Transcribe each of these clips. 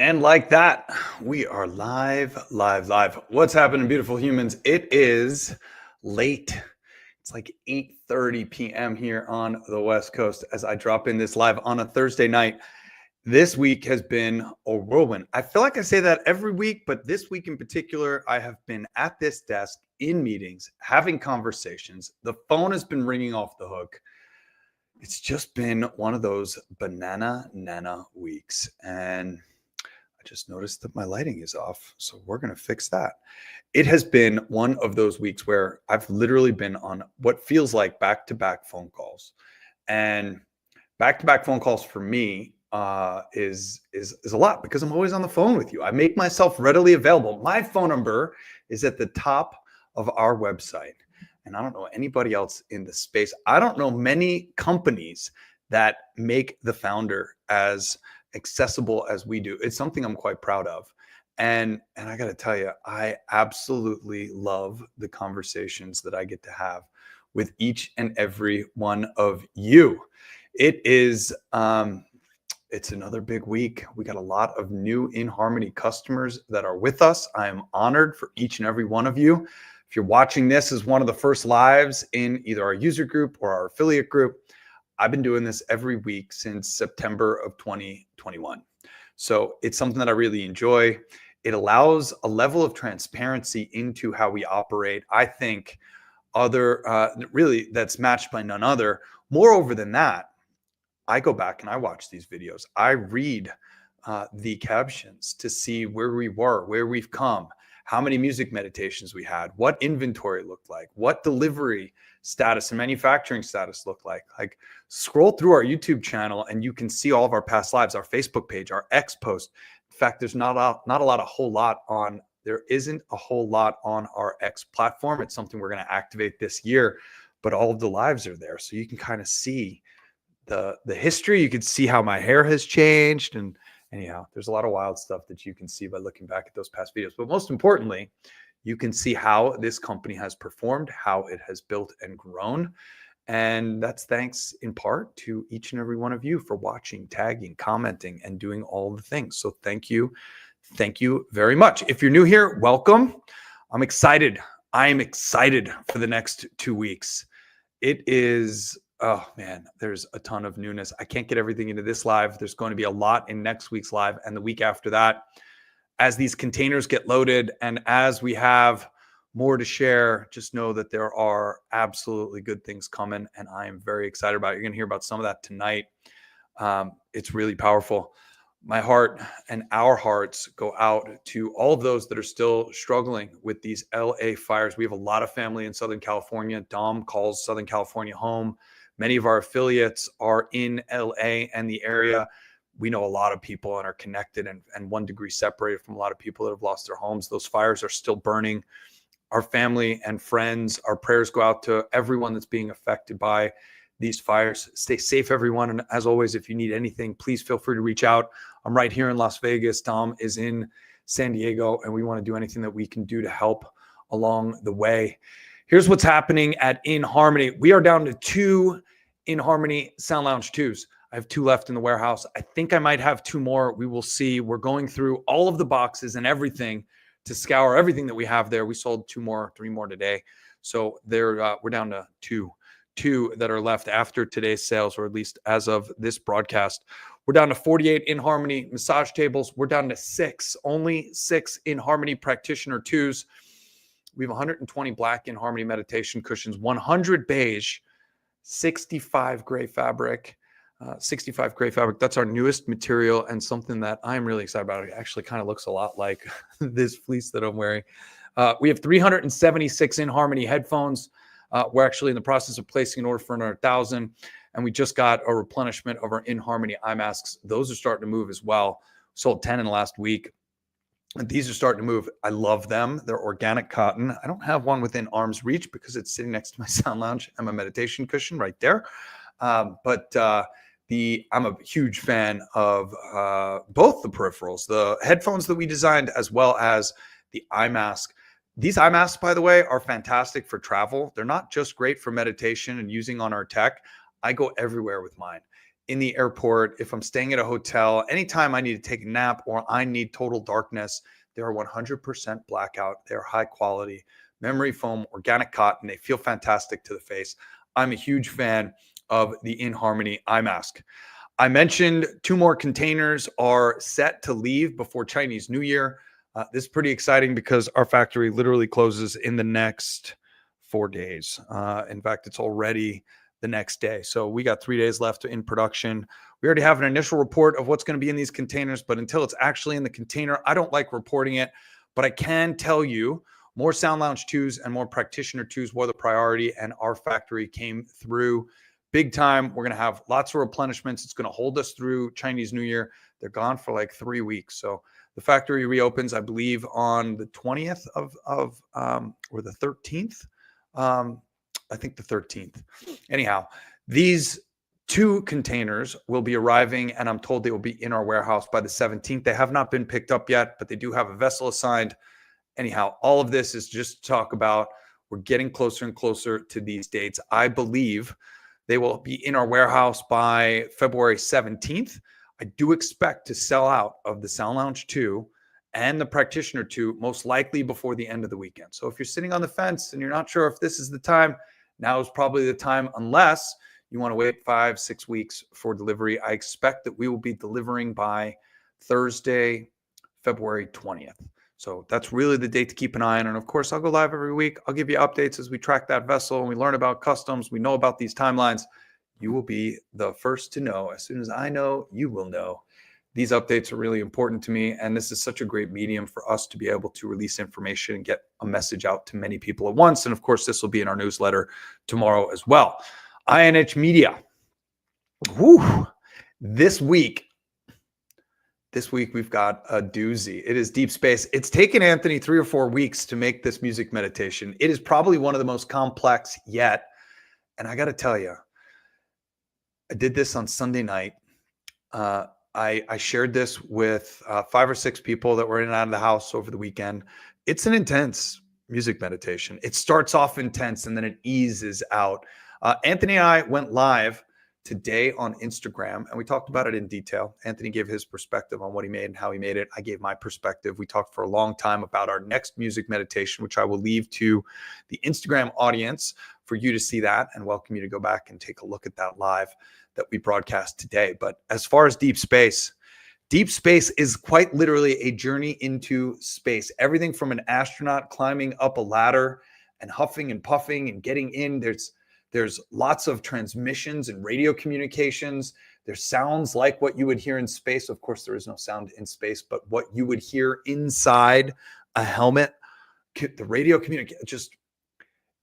And like that, we are live. What's happening, beautiful humans? It is late. It's like 8:30 p.m. here on the West Coast as I drop in this live on a Thursday night. This week has been a whirlwind. I feel like I say that every week, but this week in particular, I have been at this desk in meetings, having conversations. The phone has been ringing off the hook. It's just been one of those banana nana weeks. And I just noticed that my lighting is off, so we're going to fix that. It has been one of those weeks where I've literally been on what feels like back-to-back phone calls. And back-to-back phone calls for me is a lot because I'm always on the phone with you. I make myself readily available. My phone number is at the top of our website. And I don't know anybody else in the space. I don't know many companies that make the founder as accessible as we do. It's something I'm quite proud of. And I got to tell you, I absolutely love the conversations that I get to have with each and every one of you. It is, it's another big week. We got a lot of new inHarmony customers that are with us. I am honored for each and every one of you. If you're watching this as one of the first lives in either our user group or our affiliate group, I've been doing this every week since September of 2021. So it's something that I really enjoy. It allows a level of transparency into how we operate. I think really that's matched by none other. Moreover than that, I go back and I watch these videos. I read the captions to see where we were, where we've come, how many music meditations we had, what inventory looked like, what delivery status and manufacturing status looked like. Like, scroll through our YouTube channel and you can see all of our past lives, our Facebook page, our X post. In fact, there's not a whole lot on our X platform. It's something we're going to activate this year, but all of the lives are there. So you can kind of see the history. You can see how my hair has changed. And anyhow, there's a lot of wild stuff that you can see by looking back at those past videos. But most importantly, you can see how this company has performed, how it has built and grown. And that's thanks in part to each and every one of you for watching, tagging, commenting, and doing all the things. So thank you. Thank you very much. If you're new here, welcome. I'm excited. I am excited for the next 2 weeks. It is, oh man, there's a ton of newness. I can't get everything into this live. There's going to be a lot in next week's live and the week after that. As these containers get loaded and as we have more to share, just know that there are absolutely good things coming, and I am very excited about it. You're going to hear about some of that tonight. It's really powerful. My heart and our hearts go out to all of those that are still struggling with these LA fires. We have a lot of family in Southern California. Dom calls Southern California home. Many of our affiliates are in LA and the area. We know a lot of people and are connected and 1 degree separated from a lot of people that have lost their homes. Those fires are still burning. Our family and friends, our prayers go out to everyone that's being affected by these fires. Stay safe, everyone. And as always, if you need anything, please feel free to reach out. I'm right here in Las Vegas. Tom is in San Diego, and we want to do anything that we can do to help along the way. Here's what's happening at inHarmony. We are down to 2 inHarmony Sound Lounge 2s. I have 2 left in the warehouse. I think I might have 2 more. We will see. We're going through all of the boxes and everything to scour everything that we have there. We sold 3 more today. So we're down to two that are left after today's sales, or at least as of this broadcast. We're down to 48 inHarmony massage tables. We're down to only 6 inHarmony Practitioner 2s. We have 120 black inHarmony meditation cushions, 100 beige, 65 gray fabric. 65 gray fabric. That's our newest material and something that I'm really excited about. It actually kind of looks a lot like this fleece that I'm wearing. We have 376 inHarmony headphones. We're actually in the process of placing an order for another 1,000. And we just got a replenishment of our inHarmony eye masks. Those are starting to move as well. Sold 10 in the last week. And these are starting to move. I love them. They're organic cotton. I don't have one within arm's reach because it's sitting next to my sound lounge and my meditation cushion right there. I'm a huge fan of both the peripherals, the headphones that we designed, as well as the eye mask. These eye masks, by the way, are fantastic for travel. They're not just great for meditation and using on our tech. I go everywhere with mine. in the airport, if I'm staying at a hotel, anytime I need to take a nap or I need total darkness, they are 100% blackout. They're high quality, memory foam, organic cotton. They feel fantastic to the face. I'm a huge fan of the inHarmony eye mask. I mentioned 2 more containers are set to leave before Chinese New Year. This is pretty exciting because our factory literally closes in the next 4 days. In fact, it's already the next day. So we got 3 days left in production. We already have an initial report of what's going to be in these containers, but until it's actually in the container, I don't like reporting it. But I can tell you more Sound Lounge 2s and more Practitioner 2s were the priority, and our factory came through big time. We're going to have lots of replenishments. It's going to hold us through Chinese New Year. They're gone for like 3 weeks. So the factory reopens, I believe, on the 20th or the 13th. I think the 13th. Anyhow, these 2 containers will be arriving, and I'm told they will be in our warehouse by the 17th. They have not been picked up yet, but they do have a vessel assigned. Anyhow, all of this is just to talk about we're getting closer and closer to these dates. I believe they will be in our warehouse by February 17th. I do expect to sell out of the Sound Lounge 2 and the Practitioner 2 most likely before the end of the weekend. So if you're sitting on the fence and you're not sure if this is the time, now is probably the time, unless you want to wait 5-6 weeks for delivery. I expect that we will be delivering by Thursday, February 20th. So that's really the date to keep an eye on. And of course, I'll go live every week. I'll give you updates as we track that vessel and we learn about customs. We know about these timelines. You will be the first to know. As soon as I know, you will know. These updates are really important to me, and this is such a great medium for us to be able to release information and get a message out to many people at once. And of course, this will be in our newsletter tomorrow as well. INH Media. Whew. This week we've got a doozy. It is Deep Space. It's taken Anthony 3 or 4 weeks to make this music meditation. It is probably one of the most complex yet. And I got to tell you, I did this on Sunday night. I shared this with 5 or 6 people that were in and out of the house over the weekend. It's an intense music meditation. It starts off intense and then it eases out. Anthony and I went live today on Instagram and we talked about it in detail. Anthony gave his perspective on what he made and how he made it. I gave my perspective. We talked for a long time about our next music meditation, which I will leave to the Instagram audience for you to see that and welcome you to go back and take a look at that live that we broadcast today. But as far as Deep Space is quite literally a journey into space. Everything from an astronaut climbing up a ladder and huffing and puffing and getting in. There's lots of transmissions and radio communications. There's sounds like what you would hear in space. Of course, there is no sound in space, but what you would hear inside a helmet, the radio communication, just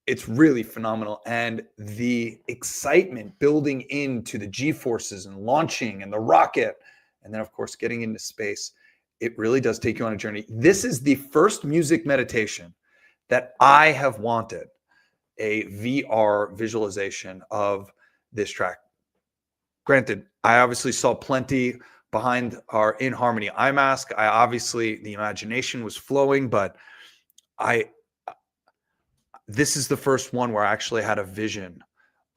it's really phenomenal. And the excitement building into the G-forces and launching and the rocket, and then of course, getting into space, it really does take you on a journey. This is the first music meditation that I have wanted a VR visualization of this track. Granted, I obviously saw plenty behind our inHarmony eye mask. The imagination was flowing, but this is the first one where I actually had a vision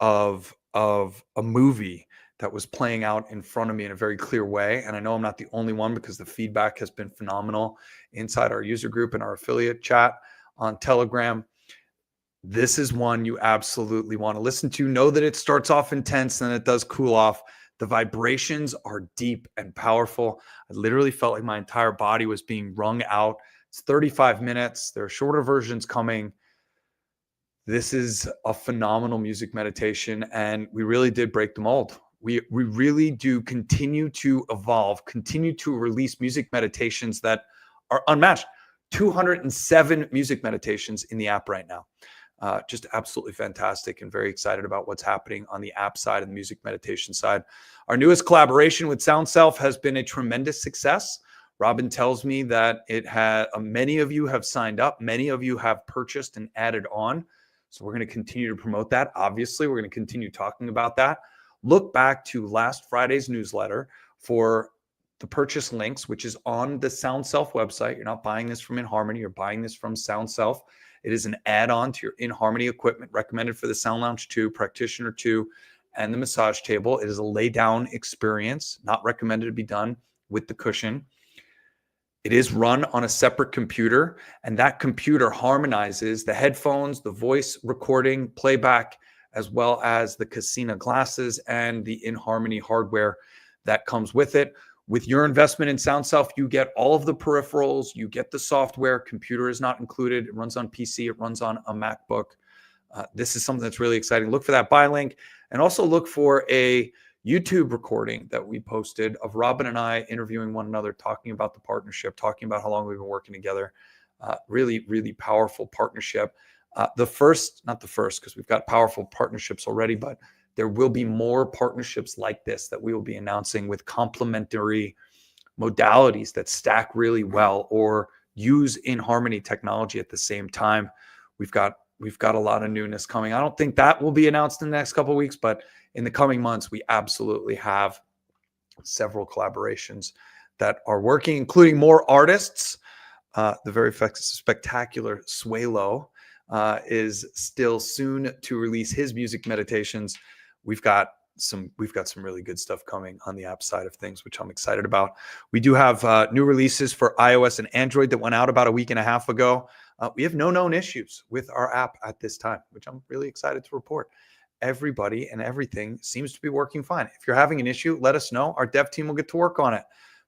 of a movie that was playing out in front of me in a very clear way. And I know I'm not the only one because the feedback has been phenomenal inside our user group and our affiliate chat on Telegram. This is one you absolutely want to listen to. Know that it starts off intense and it does cool off. The vibrations are deep and powerful. I literally felt like my entire body was being wrung out. It's 35 minutes. There are shorter versions coming. This is a phenomenal music meditation, and we really did break the mold. We really do continue to evolve, continue to release music meditations that are unmatched. 207 music meditations in the app right now. Just absolutely fantastic and very excited about what's happening on the app side and the music meditation side. Our newest collaboration with SoundSelf has been a tremendous success. Robin tells me that it had many of you have signed up, many of you have purchased and added on. So we're going to continue to promote that. Obviously, we're going to continue talking about that. Look back to last Friday's newsletter for the purchase links, which is on the SoundSelf website. You're not buying this from inHarmony. You're buying this from SoundSelf. It is an add-on to your inHarmony equipment recommended for the Sound Lounge 2, Practitioner 2, and the massage table. It is a lay down experience, not recommended to be done with the cushion. It is run on a separate computer, and that computer harmonizes the headphones, the voice recording, playback, as well as the Casina glasses and the inHarmony hardware that comes with it. With your investment in SoundSelf, you get all of the peripherals, you get the software. Computer is not included. It runs on PC, it runs on a MacBook. This is something that's really exciting. Look for that buy link, and also look for a YouTube recording that we posted of Robin and I interviewing one another, talking about the partnership, talking about how long we've been working together. Really, really powerful partnership. Not the first, because we've got powerful partnerships already, but there will be more partnerships like this that we will be announcing with complementary modalities that stack really well or use inHarmony technology at the same time. We've got a lot of newness coming. I don't think that will be announced in the next couple of weeks, but in the coming months, we absolutely have several collaborations that are working, including more artists. The very spectacular Swalo is still soon to release his music meditations. We've got some really good stuff coming on the app side of things, which I'm excited about. We do have new releases for iOS and Android that went out about a week and a half ago. We have no known issues with our app at this time, which I'm really excited to report. Everybody and everything seems to be working fine. If you're having an issue, let us know. Our dev team will get to work on it.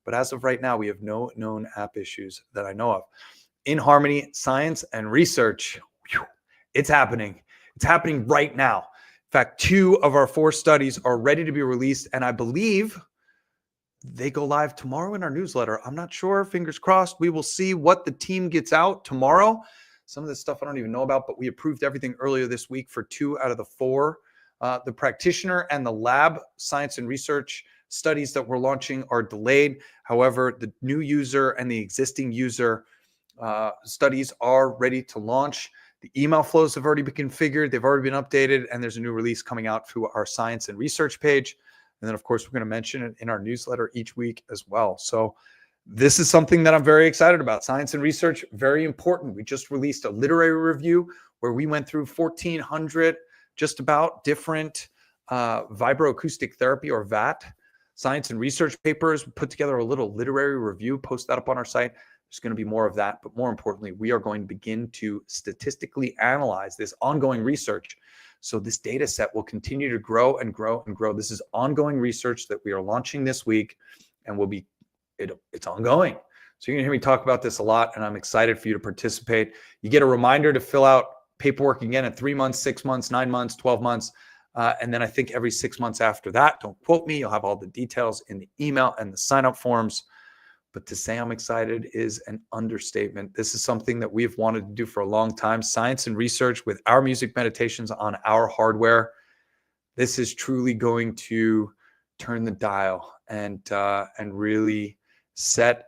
But as of right now, we have no known app issues that I know of. inHarmony, science and research. It's happening. It's happening right now. In fact, 2 of our 4 studies are ready to be released, and I believe they go live tomorrow in our newsletter. I'm not sure. Fingers crossed. We will see what the team gets out tomorrow. Some of this stuff I don't even know about, but we approved everything earlier this week for 2 out of the 4. The practitioner and the lab science and research studies that we're launching are delayed. However, the new user and the existing user studies are ready to launch. The email flows have already been configured. They've already been updated, and there's a new release coming out through our science and research page. And then, of course, we're going to mention it in our newsletter each week as well. So this is something that I'm very excited about. Science and research, very important. We just released a literary review where we went through 1,400 just about different vibroacoustic therapy, or VAT, science and research papers. We put together a little literary review, post that up on our site. There's going to be more of that. But more importantly, we are going to begin to statistically analyze this ongoing research. So this data set will continue to grow and grow and grow. This is ongoing research that we are launching this week, and will be it's ongoing. So you're gonna hear me talk about this a lot, and I'm excited for you to participate. You get a reminder to fill out paperwork again at 3 months, 6 months, 9 months, 12 months. And then I think every 6 months after that. Don't quote me. You'll have all the details in the email and the sign-up forms. But to say I'm excited is an understatement. This is something that we've wanted to do for a long time. Science and research with our music meditations on our hardware. This is truly going to turn the dial and really set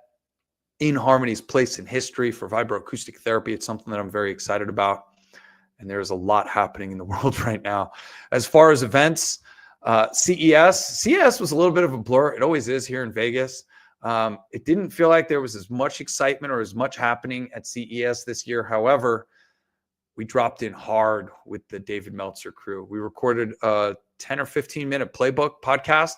inHarmony's place in history for vibroacoustic therapy. It's something that I'm very excited about. And there's a lot happening in the world right now. As far as events, CES was a little bit of a blur. It always is here in Vegas. It didn't feel like there was as much excitement or as much happening at CES this year. However, we dropped in hard with the David Meltzer crew. We recorded a 10 or 15 minute playbook podcast.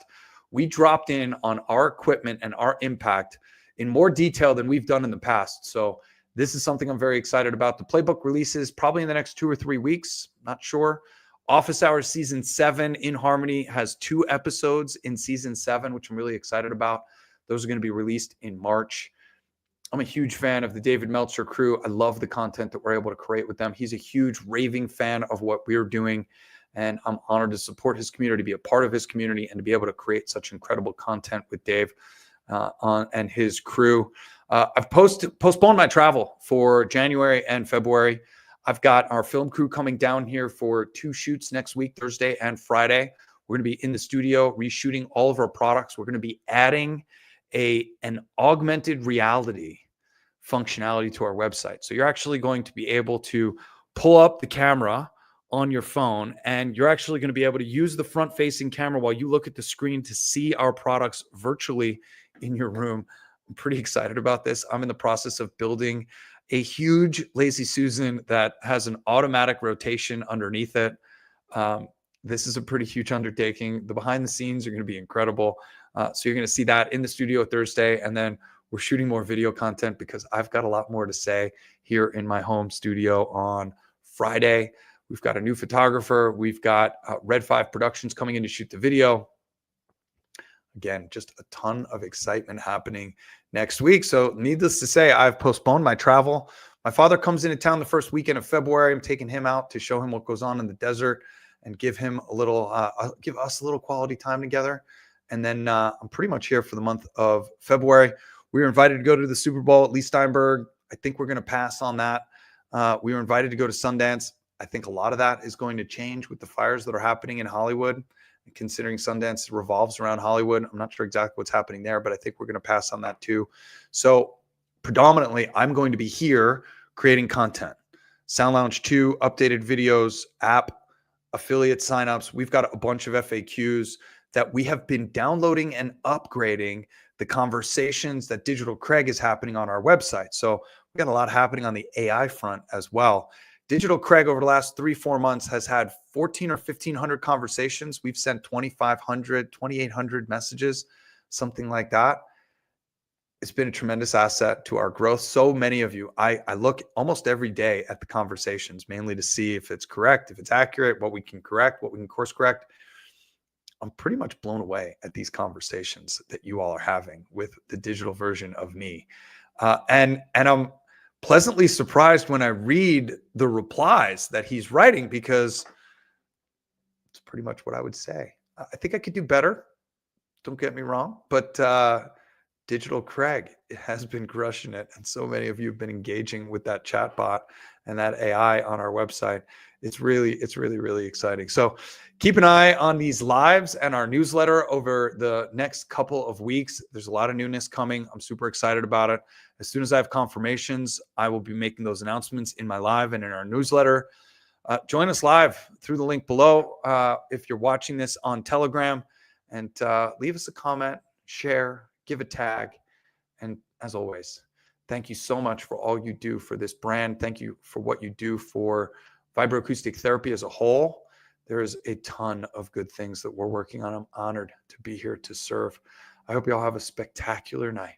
We dropped in on our equipment and our impact in more detail than we've done in the past. So this is something I'm very excited about. The playbook releases probably in the next 2 or 3 weeks. Not sure. Office Hours Season 7 inHarmony has 2 episodes in Season 7, which I'm really excited about. Those are going to be released in March. I'm a huge fan of the David Meltzer crew. I love the content that we're able to create with them. He's a huge raving fan of what we're doing, and I'm honored to support his community, be a part of his community, and to be able to create such incredible content with Dave and his crew. I've postponed my travel for January and February. I've got our film crew coming down here for 2 shoots next week, Thursday and Friday. We're going to be in the studio reshooting all of our products. We're going to be adding an augmented reality functionality to our website. So you're actually going to be able to pull up the camera on your phone, and you're actually going to be able to use the front-facing camera while you look at the screen to see our products virtually in your room. I'm pretty excited about this. I'm in the process of building a huge Lazy Susan that has an automatic rotation underneath it. This is a pretty huge undertaking. The behind the scenes are going to be incredible. So you're going to see that in the studio Thursday. And then we're shooting more video content because I've got a lot more to say here in my home studio on Friday. We've got a new photographer. We've got Red 5 Productions coming in to shoot the video. Again, just a ton of excitement happening next week. So needless to say, I've postponed my travel. My father comes into town the first weekend of February. I'm taking him out to show him what goes on in the desert and give him a little, give us a little quality time together. And then I'm pretty much here for the month of February. We were invited to go to the Super Bowl at Lee Steinberg. I think we're going to pass on that. We were invited to go to Sundance. I think a lot of that is going to change with the fires that are happening in Hollywood. Considering Sundance revolves around Hollywood, I'm not sure exactly what's happening there, but I think we're going to pass on that too. So predominantly, I'm going to be here creating content. Sound Lounge 2, updated videos, app, affiliate signups. We've got a bunch of FAQs that we have been downloading and upgrading the conversations that Digital Craig is happening on our website. So we got a lot happening on the AI front as well. Digital Craig over the last 3-4 months has had 14 or 1,500 conversations. We've sent 2,500, 2,800 messages, something like that. It's been a tremendous asset to our growth. So many of you, I look almost every day at the conversations, mainly to see if it's correct, if it's accurate, what we can correct, what we can course correct. I'm pretty much blown away at these conversations that you all are having with the digital version of me. And I'm pleasantly surprised when I read the replies that he's writing, because it's pretty much what I would say. I think I could do better. Don't get me wrong, but Digital Craig has been crushing it. And so many of you have been engaging with that chatbot and that AI on our website. It's really, really exciting. So keep an eye on these lives and our newsletter over the next couple of weeks. There's a lot of newness coming. I'm super excited about it. As soon as I have confirmations, I will be making those announcements in my live and in our newsletter. Join us live through the link below if you're watching this on Telegram, and leave us a comment, share, give a tag. And as always, thank you so much for all you do for this brand. Thank you for what you do for vibroacoustic therapy as a whole. There is a ton of good things that we're working on. I'm honored to be here to serve. I hope you all have a spectacular night.